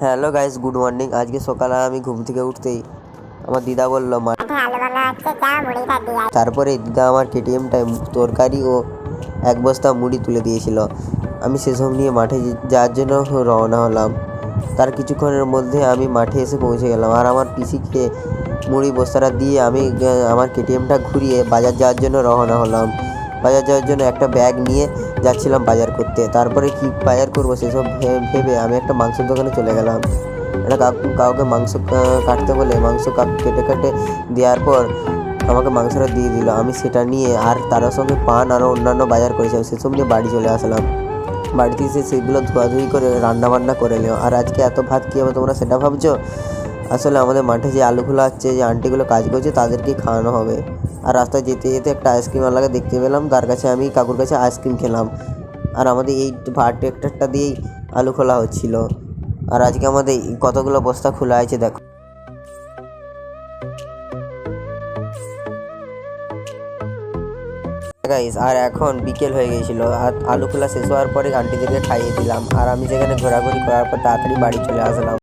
Hello guys, good morning. আজকে সকালে আমি ঘুম থেকে উঠতেই আমার দিদা বলল মাঠে আলু ভাজা হচ্ছে, চা মুড়িটা দিয়ে আয়। তারপরে দিদা আমার কেটিএমটায় তরকারি ও এক বস্তা মুড়ি তুলে দিয়েছিল। আমি সেসব নিয়ে মাঠে যাওয়ার জন্য রওনা হলাম। তার কিছুক্ষণের মধ্যে আমি মাঠে এসে পৌঁছে গেলাম, আর আমার পিসিকে মুড়ি বস্তাটা দিয়ে আমি আমার কেটিএমটা ঘুরিয়ে বাজার যাওয়ার জন্য রওনা হলাম। বাজার যাওয়ার জন্য একটা ব্যাগ নিয়ে যাচ্ছিলাম বাজার করতে। তারপরে কি বাজার করবো সেসব ভেবে আমি একটা মাংসের দোকানে চলে গেলাম। একটা কাউকে মাংস কাটতে বলে মাংস কেটে কেটে দেওয়ার পর আমাকে মাংসটা দিয়ে দিল। আমি সেটা নিয়ে আর তার সঙ্গে পান আরও অন্যান্য বাজার করেছিলাম, সেসব নিয়ে বাড়ি চলে আসলাম। বাড়িতে এসে সেগুলো ধোয়াধুয়ি করে রান্নাবান্না করে নিও। আর আজকে এত ভাত কী হবে তোমরা সেটা ভাবছো? আসলে আমাদের মাঠে যে আলুগুলো আছে, যে আন্টিগুলো কাজ করছে, তাদেরকে খাওয়ানো হবে। আর রাস্তায় যেতে যেতে একটা আইসক্রিমওয়ালাকে দেখতে পেলাম, তার কাছে আমি কাকুর কাছে আইসক্রিম খেলাম। আর আমাদের এই ভাত ট্রাক্টরটা দিয়েই আলু খোলা হচ্ছিল। আর আজকে আমাদের কতগুলো বস্তা খোলা আছে দেখো গাইস। আর এখন বিকেল হয়ে গিয়েছিল, আর আলু খোলা শেষ হওয়ার পরে আন্টিদেরকে খাইয়ে দিলাম। আর আমি সেখানে ঘোরাঘুরি করার পর তাড়াতাড়ি বাড়ি চলে আসলাম।